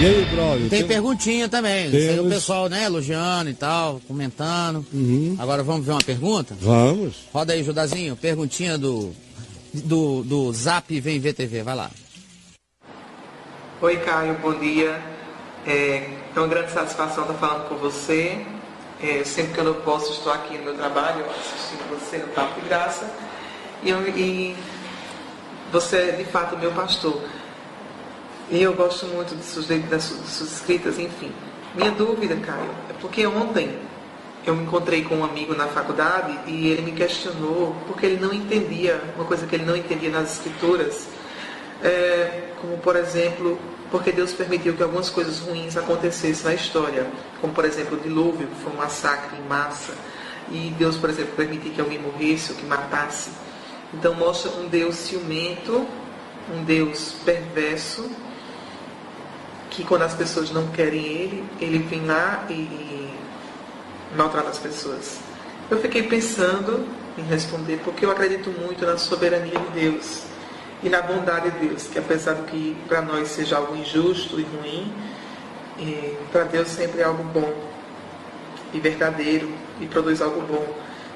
E aí, Braulio? Tem perguntinha também. Isso aí o pessoal, né, elogiando e tal, comentando. Agora vamos ver uma pergunta? Vamos. Roda aí, Judazinho. Perguntinha do Zap Vem VTV. Vai lá. Oi, Caio. Bom dia. É uma grande satisfação estar falando com você. Sempre que eu não posso, estou aqui no meu trabalho assistindo você no Papo de Graça. E você é, de fato, o meu pastor. E eu gosto muito das suas escritas, enfim. Minha dúvida, Caio, é porque ontem eu me encontrei com um amigo na faculdade e ele me questionou porque ele não entendia, uma coisa que ele não entendia nas escrituras, como, por exemplo, porque Deus permitiu que algumas coisas ruins acontecessem na história, como, por exemplo, o dilúvio, que foi um massacre em massa, e Deus, por exemplo, permitiu que alguém morresse ou que matasse. Então mostra um Deus ciumento, um Deus perverso, que quando as pessoas não querem ele vem lá e maltrata as pessoas. Eu fiquei pensando em responder, porque eu acredito muito na soberania de Deus e na bondade de Deus, que apesar do que para nós seja algo injusto e ruim, para Deus sempre é algo bom e verdadeiro e produz algo bom.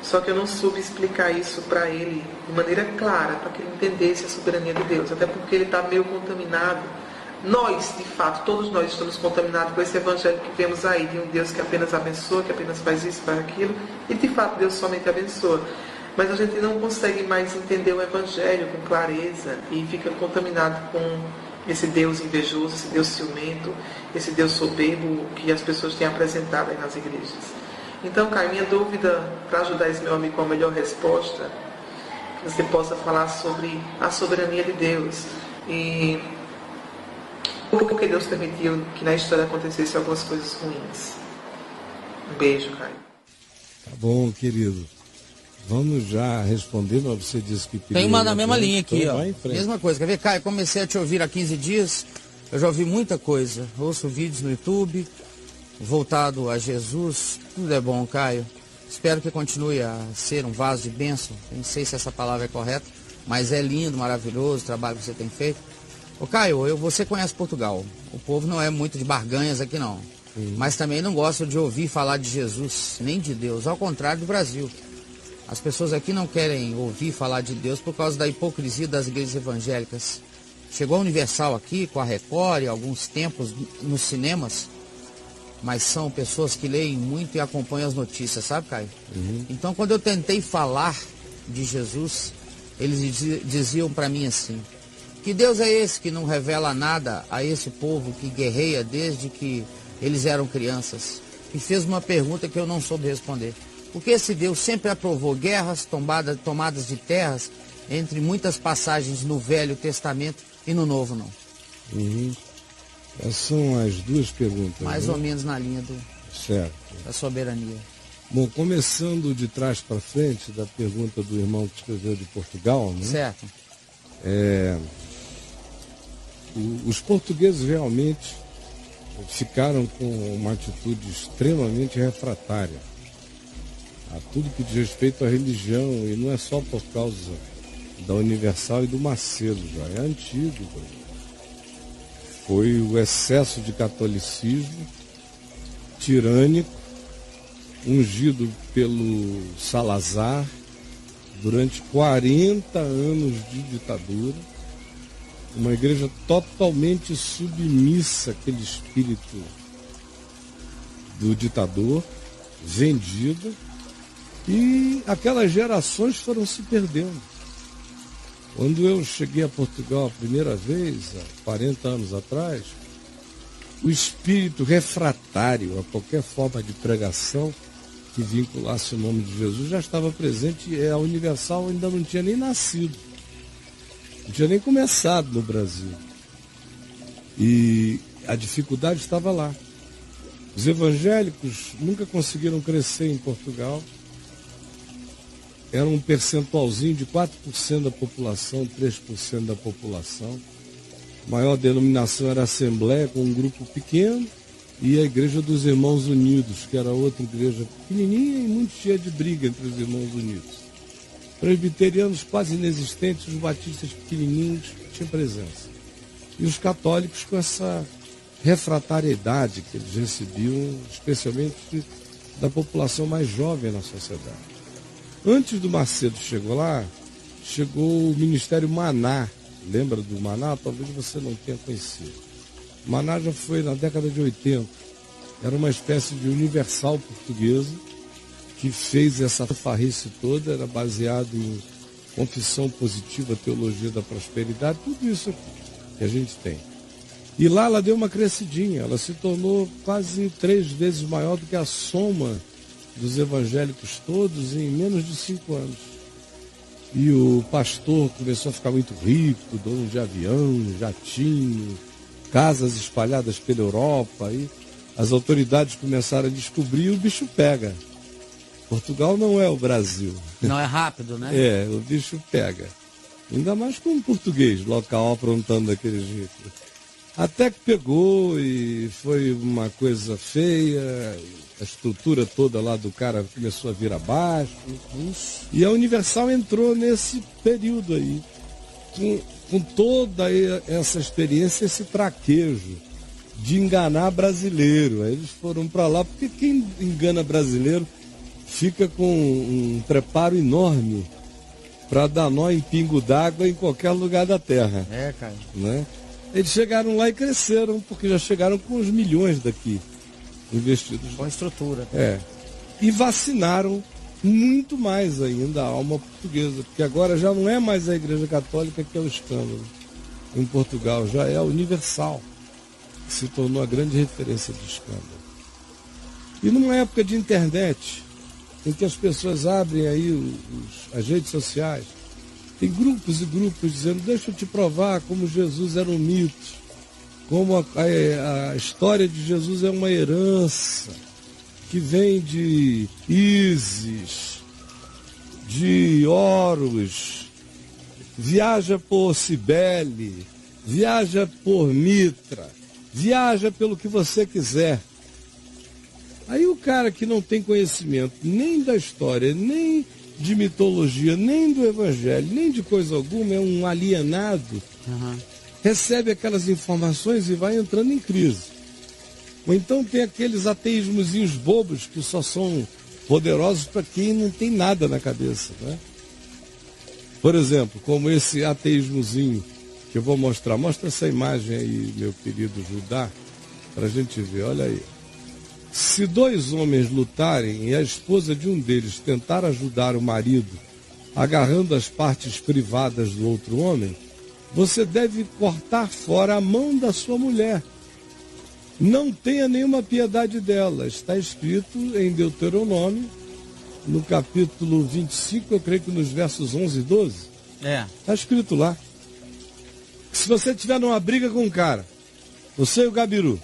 Só que eu não soube explicar isso para ele de maneira clara, para que ele entendesse a soberania de Deus, até porque ele está meio contaminado. Nós, de fato, todos nós estamos contaminados com esse evangelho que vemos aí, de um Deus que apenas abençoa, que apenas faz isso, faz aquilo, e de fato Deus somente abençoa. Mas a gente não consegue mais entender o evangelho com clareza e fica contaminado com esse Deus invejoso, esse Deus ciumento, esse Deus soberbo que as pessoas têm apresentado aí nas igrejas. Então, Caio, minha dúvida, para ajudar esse meu amigo com a melhor resposta, que você possa falar sobre a soberania de Deus e por que Deus permitiu que na história acontecessem algumas coisas ruins. Um beijo, Caio. Tá bom, querido. Vamos já responder, mas você disse que... Tem uma na mesma linha aqui, então, ó. Mesma coisa. Quer ver, Caio? Comecei a te ouvir há 15 dias. Eu já ouvi muita coisa. Ouço vídeos no YouTube, voltado a Jesus. Tudo é bom, Caio. Espero que continue a ser um vaso de bênção. Não sei se essa palavra é correta, mas é lindo, maravilhoso o trabalho que você tem feito. Ô Caio, você conhece Portugal. O povo não é muito de barganhas aqui não. Mas também não gosta de ouvir falar de Jesus, nem de Deus. Ao contrário do Brasil. As pessoas aqui não querem ouvir falar de Deus por causa da hipocrisia das igrejas evangélicas. Chegou a Universal aqui, com a Record e alguns tempos nos cinemas. Mas são pessoas que leem muito e acompanham as notícias, sabe, Caio? Então, quando eu tentei falar de Jesus, eles diziam para mim assim: que Deus é esse que não revela nada a esse povo que guerreia desde que eles eram crianças? E fez uma pergunta que eu não soube responder. Porque esse Deus sempre aprovou guerras, tomadas de terras, entre muitas passagens no Velho Testamento e no Novo não. Essas são as duas perguntas. Mais né? ou menos na linha da soberania. Bom, começando de trás para frente, da pergunta do irmão que escreveu de Portugal, né? Certo. Os portugueses realmente ficaram com uma atitude extremamente refratária a tudo que diz respeito à religião, e não é só por causa da Universal e do Macedo, já é antigo. Foi o excesso de catolicismo tirânico, ungido pelo Salazar durante 40 anos de ditadura, uma igreja totalmente submissa àquele espírito do ditador, vendida, e aquelas gerações foram se perdendo. Quando eu cheguei a Portugal a primeira vez, há 40 anos atrás, o espírito refratário a qualquer forma de pregação que vinculasse o nome de Jesus já estava presente, e a Universal ainda não tinha nem nascido. Não tinha nem começado no Brasil. E a dificuldade estava lá. Os evangélicos nunca conseguiram crescer em Portugal. Era um percentualzinho de 4% da população, 3% da população. A maior denominação era a Assembleia, com um grupo pequeno, e a Igreja dos Irmãos Unidos, que era outra igreja pequenininha e muito cheia de briga entre os Irmãos Unidos. Presbiterianos quase inexistentes, os batistas pequenininhos tinham presença. E os católicos com essa refratariedade que eles recebiam, especialmente da população mais jovem na sociedade. Antes do Macedo chegou o Ministério Maná. Lembra do Maná? Talvez você não tenha conhecido. O Maná já foi na década de 80. Era uma espécie de universal portuguesa que fez essa farrice toda, era baseado em confissão positiva, teologia da prosperidade, tudo isso aqui que a gente tem. E lá ela deu uma crescidinha, ela se tornou quase 3 vezes maior do que a soma dos evangélicos todos em menos de 5 anos. E o pastor começou a ficar muito rico, dono de avião, jatinho, casas espalhadas pela Europa, e as autoridades começaram a descobrir e o bicho pega. Portugal não é o Brasil. Não é rápido, né? É, o bicho pega. Ainda mais com um português local aprontando daquele jeito. Até que pegou e foi uma coisa feia, a estrutura toda lá do cara começou a vir abaixo. E a Universal entrou nesse período aí, com toda essa experiência, esse traquejo de enganar brasileiro. Aí eles foram para lá, porque quem engana brasileiro fica com um preparo enorme para dar nó em pingo d'água em qualquer lugar da terra. É, cara. Né? Eles chegaram lá e cresceram, porque já chegaram com os milhões daqui investidos. Com estrutura. É. E vacinaram muito mais ainda a alma portuguesa, porque agora já não é mais a Igreja Católica que é o escândalo em Portugal, já é a Universal, que se tornou a grande referência de escândalo. E numa época de internet, em que as pessoas abrem aí as redes sociais, tem grupos e grupos dizendo, deixa eu te provar como Jesus era um mito, como a história de Jesus é uma herança que vem de Ísis, de Horus, viaja por Cibele, viaja por Mitra, viaja pelo que você quiser. Aí o cara que não tem conhecimento nem da história, nem de mitologia, nem do evangelho, nem de coisa alguma, é um alienado, recebe aquelas informações e vai entrando em crise. Ou então tem aqueles ateísmozinhos bobos que só são poderosos para quem não tem nada na cabeça, né? Por exemplo, como esse ateísmozinho que eu vou mostrar. Mostra essa imagem aí, meu querido Judá, para a gente ver, olha aí. Se 2 homens lutarem e a esposa de um deles tentar ajudar o marido agarrando as partes privadas do outro homem, você deve cortar fora a mão da sua mulher. Não tenha nenhuma piedade dela. Está escrito em Deuteronômio, no capítulo 25, eu creio que nos versos 11 e 12. Está escrito lá. Se você estiver numa briga com um cara, você e o Gabiru,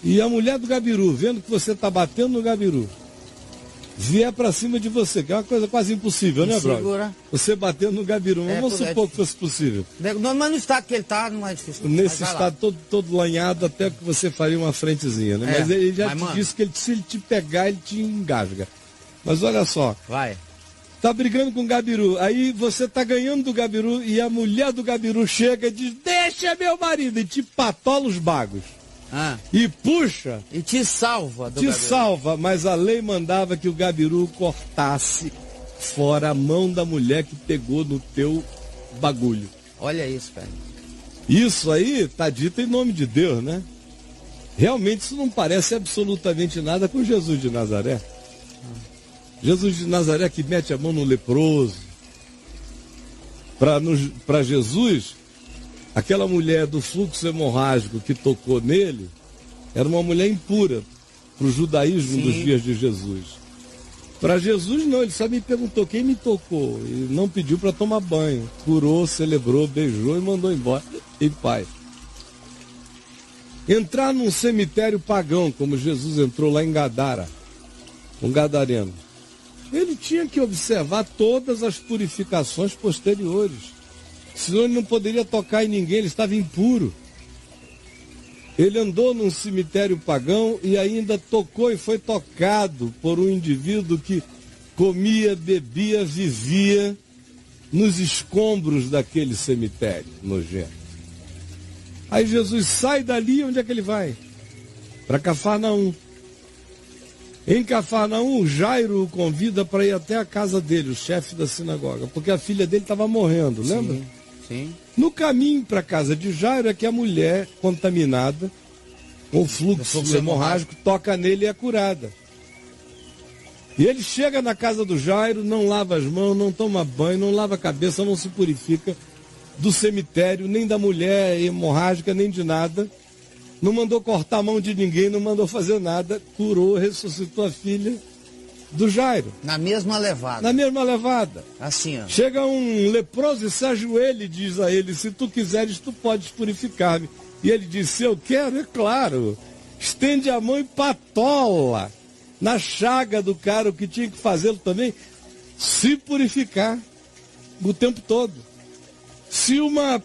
e a mulher do Gabiru, vendo que você está batendo no Gabiru, vier para cima de você, que é uma coisa quase impossível, né, brother? Você batendo no Gabiru, mas vamos supor que fosse possível. Mas no estado que ele está, não é difícil. Nesse estado todo lanhado, até que você faria uma frentezinha, né? Mas ele já te disse que se ele te pegar, ele te engasga. Mas olha só. Vai. Tá brigando com o Gabiru, aí você tá ganhando do Gabiru e a mulher do Gabiru chega e diz, deixa meu marido, e te patola os bagos. E puxa. E te salva do Te Gabiru. salva, mas a lei mandava que o Gabiru cortasse fora a mão da mulher que pegou no teu bagulho. Olha isso, velho. Isso aí tá dito em nome de Deus, né? Realmente isso não parece absolutamente nada com Jesus de Nazaré. Jesus de Nazaré que mete a mão no leproso. Para Jesus, aquela mulher do fluxo hemorrágico que tocou nele era uma mulher impura para o judaísmo dos dias de Jesus. Para Jesus não, ele só me perguntou quem me tocou e não pediu para tomar banho. Curou, celebrou, beijou e mandou embora em paz. Entrar num cemitério pagão, como Jesus entrou lá em Gadara, um gadareno, ele tinha que observar todas as purificações posteriores. Senão ele não poderia tocar em ninguém, ele estava impuro. Ele andou num cemitério pagão e ainda tocou e foi tocado por um indivíduo que comia, bebia, vivia nos escombros daquele cemitério nojento. Aí Jesus sai dali, onde é que ele vai? Para Cafarnaum. Em Cafarnaum, Jairo o convida para ir até a casa dele, o chefe da sinagoga, porque a filha dele estava morrendo, lembra? Sim. No caminho para a casa de Jairo é que a mulher contaminada, com fluxo hemorrágico, toca nele e é curada. E ele chega na casa do Jairo, não lava as mãos, não toma banho, não lava a cabeça, não se purifica do cemitério, nem da mulher hemorrágica, nem de nada. Não mandou cortar a mão de ninguém, não mandou fazer nada. Curou, ressuscitou a filha do Jairo. Na mesma levada. Na mesma levada. Assim, ó. Chega um leproso e se ajoelha e diz a ele, se tu quiseres, tu podes purificar-me. E ele diz, se eu quero, é claro. Estende a mão e patola na chaga do cara, o que tinha que fazê-lo também, se purificar o tempo todo. Se uma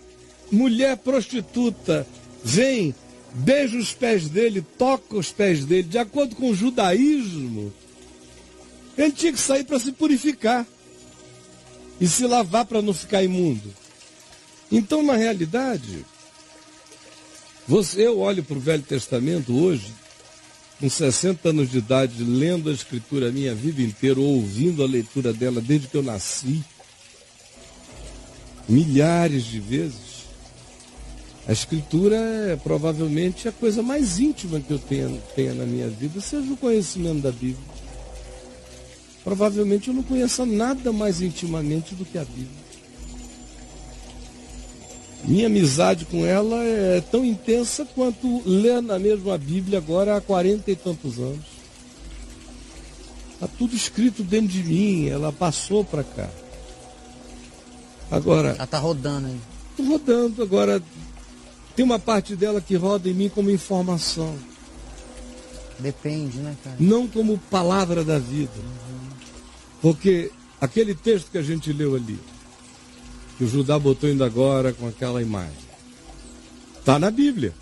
mulher prostituta vem, beija os pés dele, toca os pés dele, de acordo com o judaísmo, ele tinha que sair para se purificar e se lavar para não ficar imundo. Então, na realidade, eu olho para o Velho Testamento hoje, com 60 anos de idade, lendo a Escritura a minha vida inteira, ouvindo a leitura dela desde que eu nasci, milhares de vezes. A Escritura é provavelmente a coisa mais íntima que eu tenha na minha vida, seja o conhecimento da Bíblia. Provavelmente eu não conheço nada mais intimamente do que a Bíblia. Minha amizade com ela é tão intensa quanto ler na mesma Bíblia agora há 40 e tantos anos. Está tudo escrito dentro de mim, ela passou para cá. Agora... Ela está rodando aí. Estou rodando, agora... Tem uma parte dela que roda em mim como informação. Depende, né, cara? Não como palavra da vida. Porque aquele texto que a gente leu ali, que o Judá botou ainda agora com aquela imagem, está na Bíblia.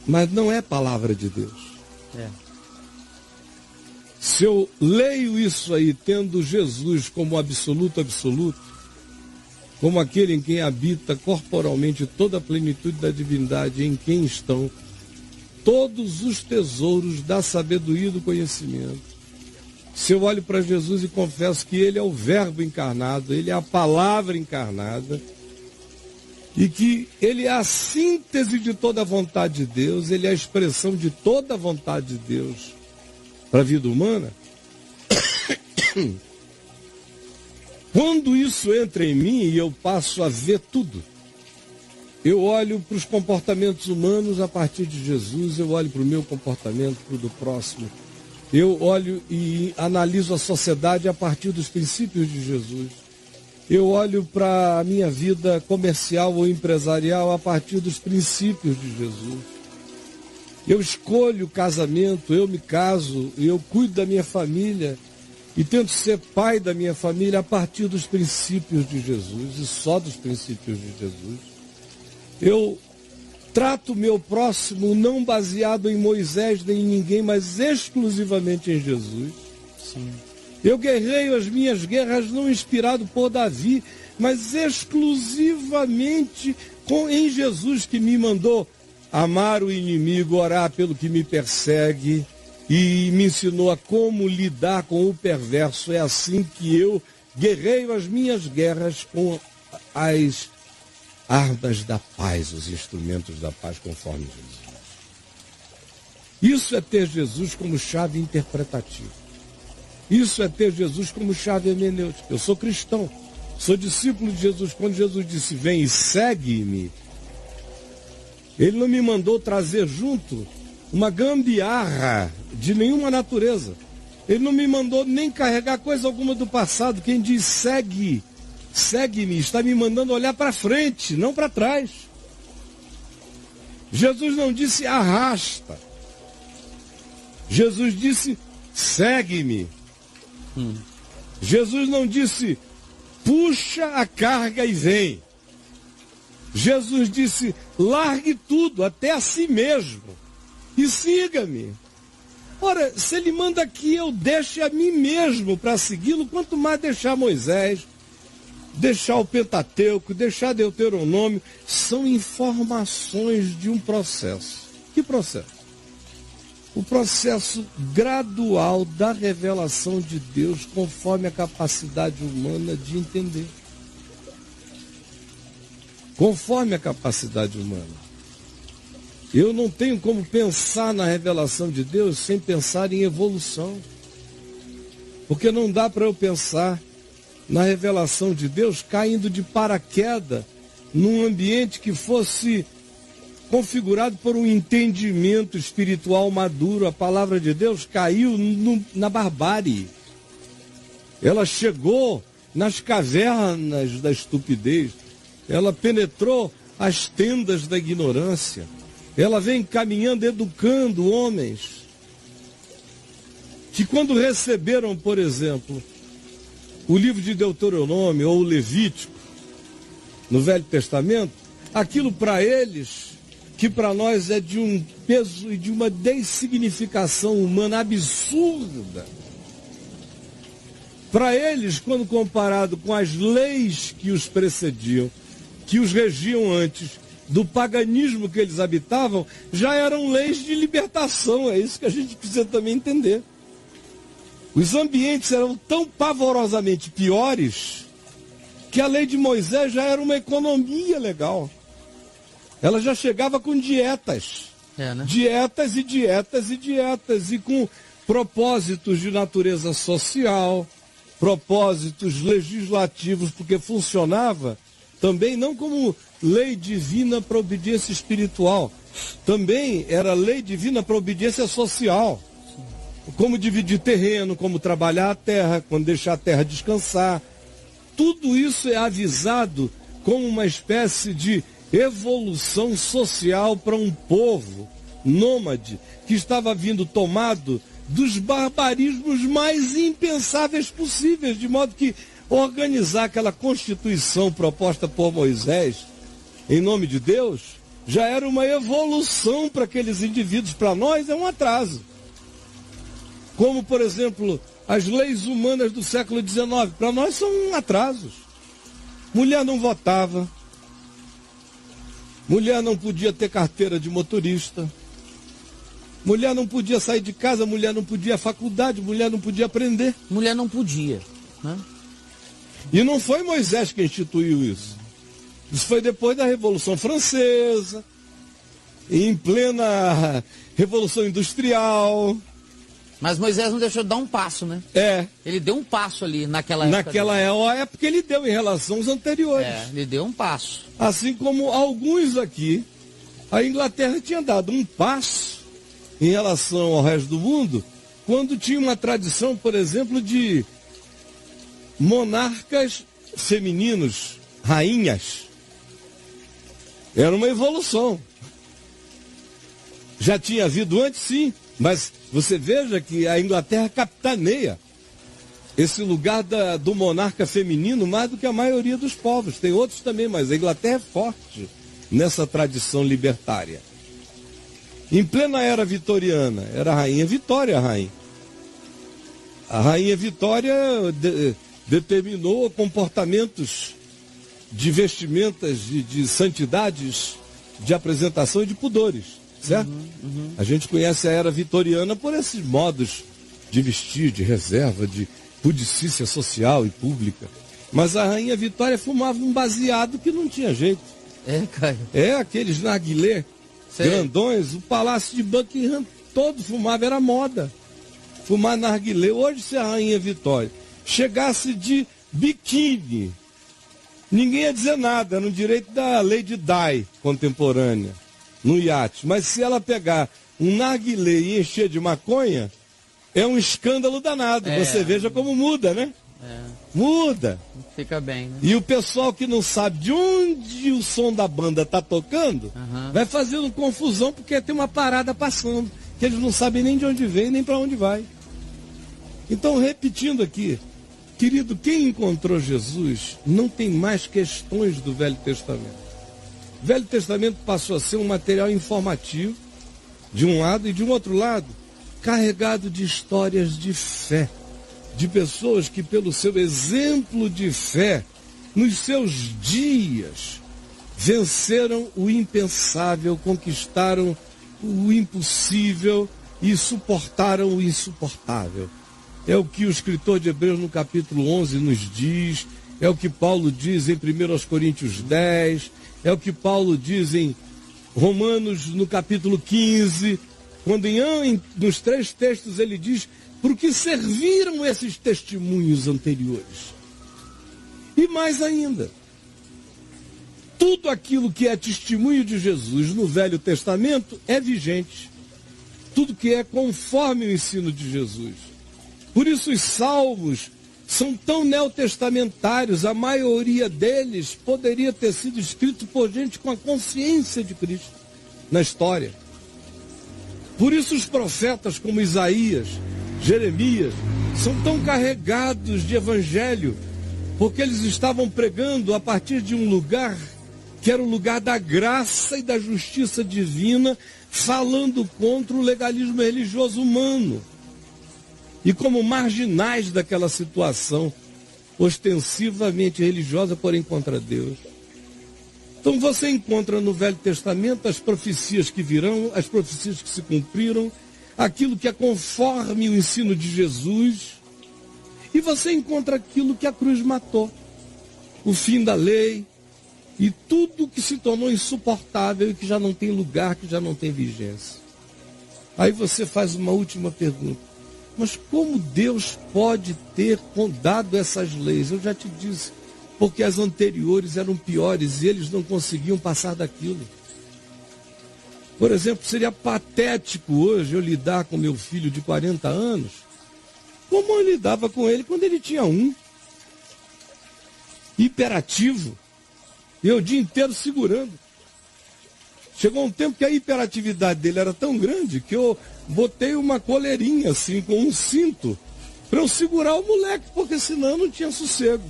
Mas não é palavra de Deus. É. Se eu leio isso aí tendo Jesus como absoluto, como aquele em quem habita corporalmente toda a plenitude da divindade, em quem estão todos os tesouros da sabedoria e do conhecimento. Se eu olho para Jesus e confesso que Ele é o Verbo encarnado, Ele é a palavra encarnada, e que Ele é a síntese de toda a vontade de Deus, Ele é a expressão de toda a vontade de Deus para a vida humana, quando isso entra em mim e eu passo a ver tudo, eu olho para os comportamentos humanos a partir de Jesus, eu olho para o meu comportamento, para o do próximo, eu olho e analiso a sociedade a partir dos princípios de Jesus, eu olho para a minha vida comercial ou empresarial a partir dos princípios de Jesus. Eu escolho o casamento, eu me caso, eu cuido da minha família, e tento ser pai da minha família a partir dos princípios de Jesus, e só dos princípios de Jesus. Eu trato o meu próximo não baseado em Moisés nem em ninguém, mas exclusivamente em Jesus. Sim. Eu guerreio as minhas guerras não inspirado por Davi, mas exclusivamente em Jesus, que me mandou amar o inimigo, orar pelo que me persegue, e me ensinou a como lidar com o perverso. É assim que eu guerreio as minhas guerras com as armas da paz, os instrumentos da paz, conforme Jesus. Isso é ter Jesus como chave interpretativa. Isso é ter Jesus como chave hermenêutica. Eu sou cristão, sou discípulo de Jesus. Quando Jesus disse, vem e segue-me, Ele não me mandou trazer junto uma gambiarra de nenhuma natureza. Ele não me mandou nem carregar coisa alguma do passado. Quem diz segue-me, está me mandando olhar para frente, não para trás. Jesus não disse arrasta. Jesus disse segue-me. Jesus não disse puxa a carga e vem. Jesus disse largue tudo, até a si mesmo, e siga-me. Ora, se ele manda que eu deixe a mim mesmo para segui-lo, quanto mais deixar Moisés, deixar o Pentateuco, deixar Deuteronômio, são informações de um processo. Que processo? O processo gradual da revelação de Deus conforme a capacidade humana de entender. Conforme a capacidade humana. Eu não tenho como pensar na revelação de Deus sem pensar em evolução. Porque não dá para eu pensar na revelação de Deus caindo de paraquedas num ambiente que fosse configurado por um entendimento espiritual maduro. A palavra de Deus caiu na barbárie. Ela chegou nas cavernas da estupidez. Ela penetrou as tendas da ignorância. Ela vem caminhando, educando homens que quando receberam, por exemplo, o livro de Deuteronômio ou o Levítico, no Velho Testamento, aquilo para eles, que para nós é de um peso e de uma dessignificação humana absurda. Para eles, quando comparado com as leis que os precediam, que os regiam antes do paganismo que eles habitavam, já eram leis de libertação. É isso que a gente precisa também entender. Os ambientes eram tão pavorosamente piores que a lei de Moisés já era uma economia legal. Ela já chegava com dietas. Né? Dietas e dietas e dietas. E com propósitos de natureza social, propósitos legislativos, porque funcionava também não como lei divina para obediência espiritual. Também era lei divina para obediência social. Como dividir terreno, como trabalhar a terra, quando deixar a terra descansar. Tudo isso é avisado como uma espécie de evolução social para um povo nômade que estava vindo tomado dos barbarismos mais impensáveis possíveis, de modo que organizar aquela constituição proposta por Moisés, em nome de Deus, já era uma evolução para aqueles indivíduos. Para nós é um atraso. Como, por exemplo, as leis humanas do século XIX, para nós são atrasos. Mulher não votava, mulher não podia ter carteira de motorista, mulher não podia sair de casa, mulher não podia ir à faculdade, mulher não podia aprender. Mulher não podia, né? E não foi Moisés que instituiu isso. Isso foi depois da Revolução Francesa, em plena Revolução Industrial. Mas Moisés não deixou de dar um passo, né? Ele deu um passo ali naquela época. Naquela época ele deu em relação aos anteriores. Ele deu um passo. Assim como alguns aqui, a Inglaterra tinha dado um passo em relação ao resto do mundo, quando tinha uma tradição, por exemplo, de monarcas femininos, rainhas. Era uma evolução. Já tinha havido antes, sim, mas você veja que a Inglaterra capitaneia esse lugar do monarca feminino mais do que a maioria dos povos. Tem outros também, mas a Inglaterra é forte nessa tradição libertária. Em plena era vitoriana, era a rainha Vitória, a rainha. A rainha Vitória determinou comportamentos de vestimentas, de santidades, de apresentação e de pudores, certo? A gente conhece a era vitoriana por esses modos de vestir, de reserva, de pudicícia social e pública. Mas a rainha Vitória fumava um baseado que não tinha jeito. Caio. Aqueles narguilé grandões, o palácio de Buckingham todo fumava, era moda. Fumar narguilé. Hoje, se a rainha Vitória chegasse de biquíni, ninguém ia dizer nada, era no direito da Lady Di contemporânea, no iate. Mas se ela pegar um narguilé e encher de maconha, é um escândalo danado. Você veja como muda, né? Muda. Fica bem, né? E o pessoal que não sabe de onde o som da banda está tocando, vai fazendo confusão porque tem uma parada passando, que eles não sabem nem de onde vem, nem para onde vai. Então, repetindo aqui, querido, quem encontrou Jesus não tem mais questões do Velho Testamento. O Velho Testamento passou a ser um material informativo, de um lado, e de um outro lado, carregado de histórias de fé, de pessoas que, pelo seu exemplo de fé, nos seus dias, venceram o impensável, conquistaram o impossível e suportaram o insuportável. É o que o escritor de Hebreus no capítulo 11 nos diz, é o que Paulo diz em 1 Coríntios 10, é o que Paulo diz em Romanos no capítulo 15, quando nos 3 textos ele diz por que serviram esses testemunhos anteriores. E mais ainda, tudo aquilo que é testemunho de Jesus no Velho Testamento é vigente. Tudo que é conforme o ensino de Jesus. Por isso os salmos são tão neotestamentários, a maioria deles poderia ter sido escrito por gente com a consciência de Cristo na história. Por isso os profetas como Isaías, Jeremias, são tão carregados de evangelho, porque eles estavam pregando a partir de um lugar que era o lugar da graça e da justiça divina, falando contra o legalismo religioso humano. E como marginais daquela situação, ostensivamente religiosa, porém contra Deus. Então você encontra no Velho Testamento as profecias que virão, as profecias que se cumpriram, aquilo que é conforme o ensino de Jesus, e você encontra aquilo que a cruz matou, o fim da lei, e tudo que se tornou insuportável e que já não tem lugar, que já não tem vigência. Aí você faz uma última pergunta. Mas como Deus pode ter dado essas leis? Eu já te disse, porque as anteriores eram piores e eles não conseguiam passar daquilo. Por exemplo, seria patético hoje eu lidar com meu filho de 40 anos como eu lidava com ele quando ele tinha 1. Hiperativo. E eu o dia inteiro segurando. Chegou um tempo que a hiperatividade dele era tão grande que eu botei uma coleirinha assim, com um cinto, para eu segurar o moleque, porque senão eu não tinha sossego.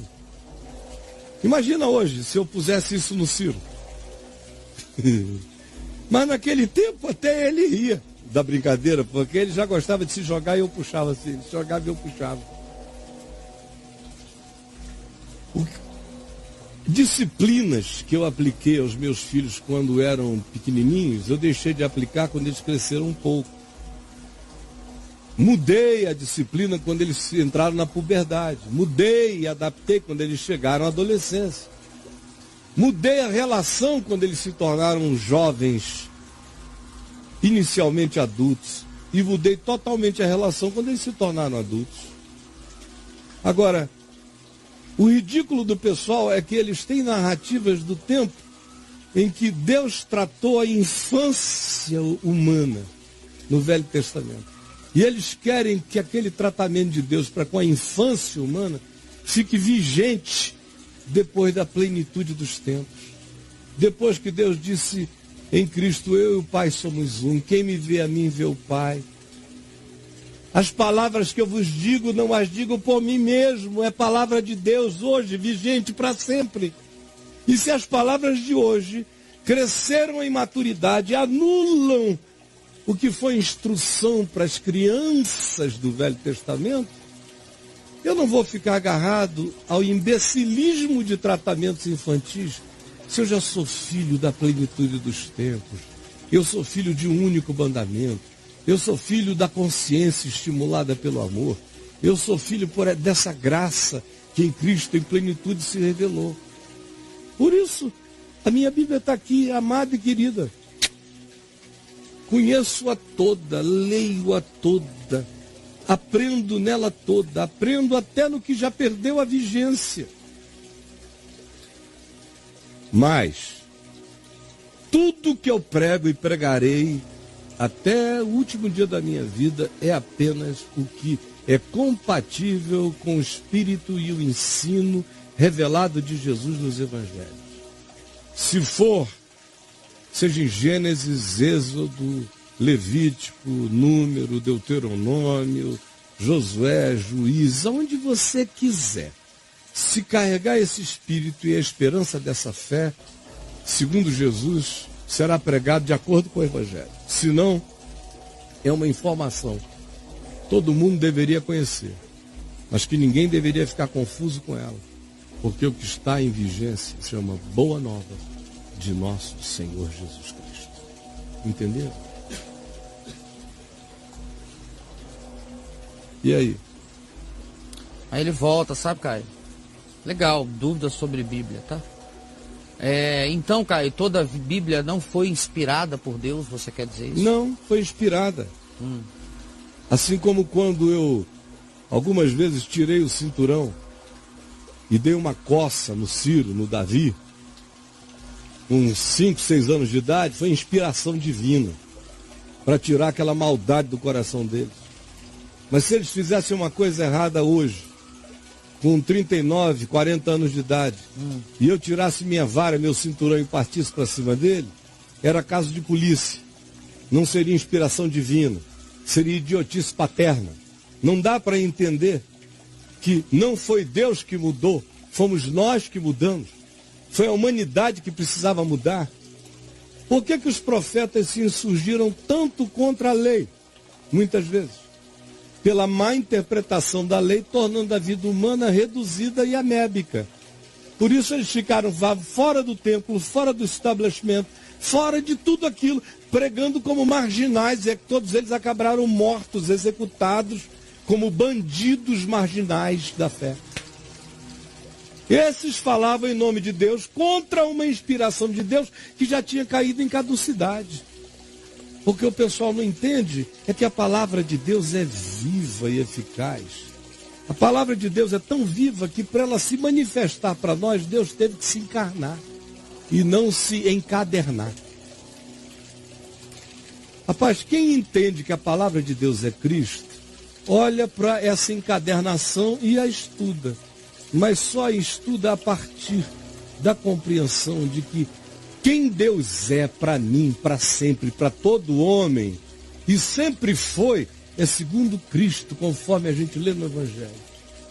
Imagina hoje, se eu pusesse isso no Ciro. Mas naquele tempo até ele ria da brincadeira, porque ele já gostava de se jogar e eu puxava assim, ele jogava e eu puxava. Disciplinas que eu apliquei aos meus filhos quando eram pequenininhos, eu deixei de aplicar quando eles cresceram um pouco. Mudei a disciplina quando eles entraram na puberdade. Mudei e adaptei quando eles chegaram à adolescência. Mudei a relação quando eles se tornaram jovens, inicialmente adultos. E mudei totalmente a relação quando eles se tornaram adultos. Agora, o ridículo do pessoal é que eles têm narrativas do tempo em que Deus tratou a infância humana no Velho Testamento. E eles querem que aquele tratamento de Deus para com a infância humana fique vigente depois da plenitude dos tempos. Depois que Deus disse em Cristo, eu e o Pai somos um. Quem me vê a mim vê o Pai. As palavras que eu vos digo, não as digo por mim mesmo. É palavra de Deus hoje, vigente para sempre. E se as palavras de hoje cresceram em maturidade, anulam o que foi instrução para as crianças do Velho Testamento, eu não vou ficar agarrado ao imbecilismo de tratamentos infantis, se eu já sou filho da plenitude dos tempos. Eu sou filho de um único mandamento. Eu sou filho da consciência estimulada pelo amor. Eu sou filho dessa graça que em Cristo, em plenitude, se revelou. Por isso, a minha Bíblia está aqui, amada e querida. Conheço-a toda, leio-a toda, aprendo nela toda, aprendo até no que já perdeu a vigência. Mas, tudo que eu prego e pregarei, até o último dia da minha vida, é apenas o que é compatível com o Espírito e o ensino revelado de Jesus nos Evangelhos. Se for, seja em Gênesis, Êxodo, Levítico, Número, Deuteronômio, Josué, Juízes, aonde você quiser, se carregar esse Espírito e a esperança dessa fé, segundo Jesus, será pregado de acordo com o Evangelho. Se não, é uma informação. Todo mundo deveria conhecer, mas que ninguém deveria ficar confuso com ela. Porque o que está em vigência se chama Boa Nova de nosso Senhor Jesus Cristo. Entenderam? E aí? Aí ele volta, sabe, Caio? Legal, dúvidas sobre Bíblia, tá? Então, Caio, toda a Bíblia não foi inspirada por Deus, você quer dizer isso? Não, foi inspirada. Assim como quando eu, algumas vezes, tirei o cinturão e dei uma coça no Ciro, no Davi, com 5, 6 anos de idade, foi inspiração divina, para tirar aquela maldade do coração deles. Mas se eles fizessem uma coisa errada hoje, com 39, 40 anos de idade, e eu tirasse minha vara, meu cinturão e partisse para cima dele, era caso de polícia. Não seria inspiração divina, seria idiotice paterna. Não dá para entender que não foi Deus que mudou, fomos nós que mudamos. Foi a humanidade que precisava mudar. Por que os profetas se insurgiram tanto contra a lei? Muitas vezes pela má interpretação da lei, tornando a vida humana reduzida e amébica. Por isso eles ficaram fora do templo, fora do estabelecimento, fora de tudo aquilo, pregando como marginais, e que todos eles acabaram mortos, executados, como bandidos marginais da fé. Esses falavam em nome de Deus contra uma inspiração de Deus que já tinha caído em caducidade. Porque o pessoal não entende é que a palavra de Deus é viva e eficaz. A palavra de Deus é tão viva que para ela se manifestar para nós, Deus teve que se encarnar e não se encadernar. Rapaz, quem entende que a palavra de Deus é Cristo, olha para essa encadernação e a estuda. Mas só estuda a partir da compreensão de que quem Deus é para mim, para sempre, para todo homem, e sempre foi, é segundo Cristo, conforme a gente lê no Evangelho.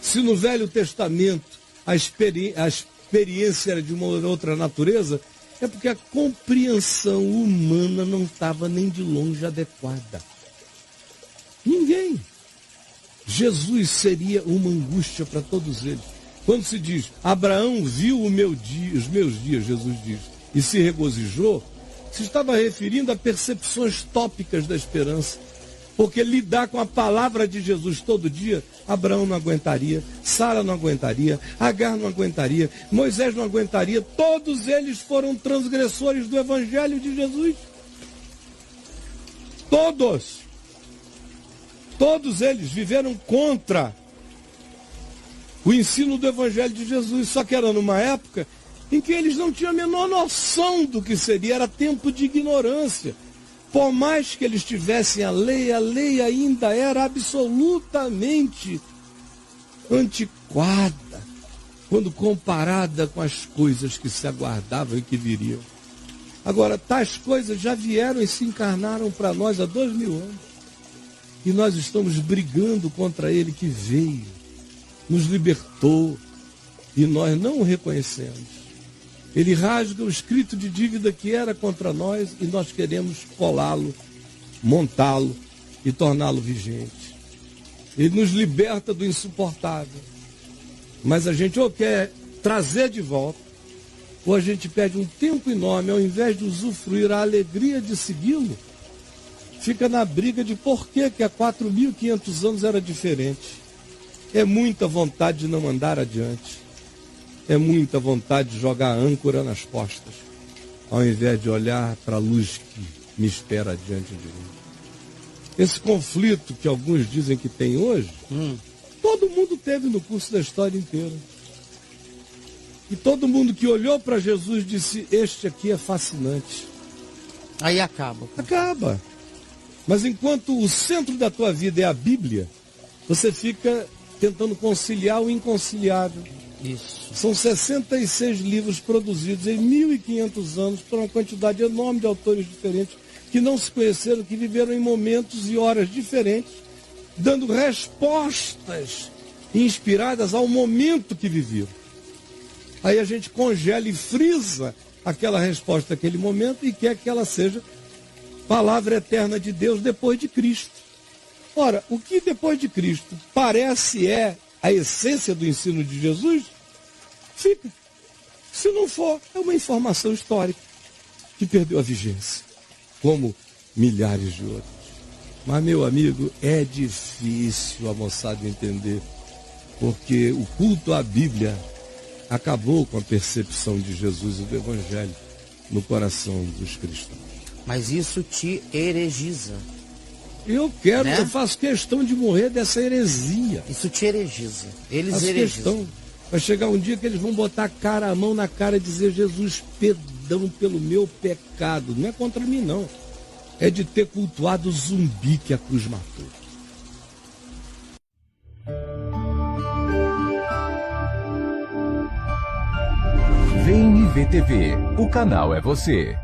Se no Velho Testamento a experiência era de uma outra natureza, é porque a compreensão humana não estava nem de longe adequada. Ninguém. Jesus seria uma angústia para todos eles. Quando se diz, Abraão viu os meus dias, Jesus diz, e se regozijou, se estava referindo a percepções tópicas da esperança. Porque lidar com a palavra de Jesus todo dia, Abraão não aguentaria, Sara não aguentaria, Agar não aguentaria, Moisés não aguentaria. Todos eles foram transgressores do Evangelho de Jesus. Todos. Todos eles viveram contra o ensino do Evangelho de Jesus. Só que era numa época em que eles não tinham a menor noção do que seria, era tempo de ignorância. Por mais que eles tivessem a lei ainda era absolutamente antiquada, quando comparada com as coisas que se aguardavam e que viriam. Agora, tais coisas já vieram e se encarnaram para nós há 2000 anos. E nós estamos brigando contra ele que veio, nos libertou, e nós não o reconhecemos. Ele rasga o escrito de dívida que era contra nós e nós queremos colá-lo, montá-lo e torná-lo vigente. Ele nos liberta do insuportável. Mas a gente ou quer trazer de volta, ou a gente perde um tempo enorme, ao invés de usufruir a alegria de segui-lo, fica na briga de por que há 4.500 anos era diferente. É muita vontade de não andar adiante. É muita vontade de jogar âncora nas costas, ao invés de olhar para a luz que me espera diante de mim. Esse conflito que alguns dizem que tem hoje, todo mundo teve no curso da história inteira. E todo mundo que olhou para Jesus disse, este aqui é fascinante. Aí acaba. Acaba. Mas enquanto o centro da tua vida é a Bíblia, você fica tentando conciliar o inconciliável. Isso. São 66 livros produzidos em 1.500 anos por uma quantidade enorme de autores diferentes que não se conheceram, que viveram em momentos e horas diferentes, dando respostas inspiradas ao momento que viveram. Aí a gente congela e frisa aquela resposta naquele momento e quer que ela seja palavra eterna de Deus depois de Cristo. Ora, o que depois de Cristo parece é a essência do ensino de Jesus, fica. Se não for, é uma informação histórica que perdeu a vigência, como milhares de outros. Mas, meu amigo, é difícil a moçada entender, porque o culto à Bíblia acabou com a percepção de Jesus e do Evangelho no coração dos cristãos. Mas isso te heregiza. Eu faço questão de morrer dessa heresia. Isso te heregiza. Eles Faço heregizam. questão. Vai chegar um dia que eles vão botar a mão na cara e dizer: Jesus, perdão pelo meu pecado. Não é contra mim, não. É de ter cultuado o zumbi que a cruz matou. Vem IVTV, o canal é você.